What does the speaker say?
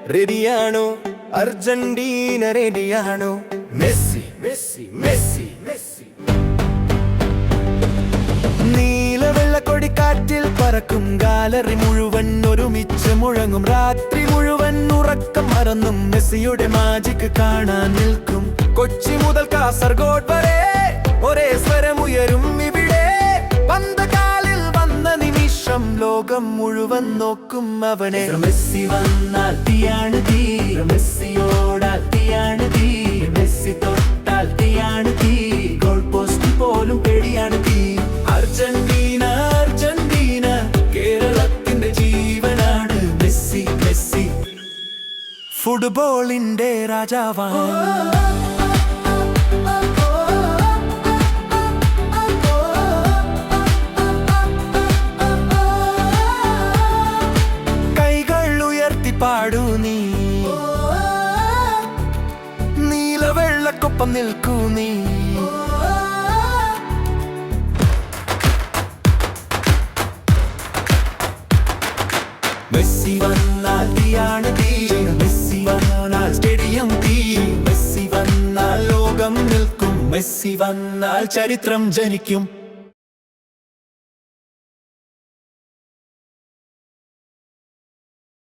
റെഡിയാണോ അർജന്റീന റെഡിയാണോ Messi Messi Messi Messi നീലവെള്ളക്കൊടിക്കാറ്റിൽ പറക്കും ഗാലറി മുഴുവൻ ഒരുമിച്ച് മുഴങ്ങും രാത്രി മുഴുവൻ ഉറക്കം മറന്നും മെസ്സിയുടെ മാജിക് കാണാൻ നിൽക്കും കൊച്ചി മുതൽ കാസർഗോഡ് വരെ ഒരേ സ്വരമുയരും ഇവിടെ പന്തകാലിൽ വന്ന നിമിഷം ലോകം മുഴുവൻ നോക്കും അവനെ മെസ്സി വന്നാൽ തീയാണ് തീ മെസ്സിയോടാൽ തീയാണ് തീ മെസ്സി തൊട്ടാൽ തീയാണ് തീ ഗോൾ പോസ്റ്റ് പോലും പേടിയാണ് തീ അർജന്റീന അർജന്റീന കേരളത്തിന്റെ ജീവനാണ് മെസ്സി മെസ്സി ഫുട്ബോളിന്റെ രാജാവാണ് പാടൂ നീ നീലവെള്ളക്കൊപ്പം നിൽക്കൂ നീ മെസ്സി വന്നാൽ തീയാണ് തീ മെസ്സി വന്നാൽ സ്റ്റേഡിയം തീ മെസ്സി വന്നാൽ ലോകം നിൽക്കും മെസ്സി വന്നാൽ ചരിത്രം ജനിക്കും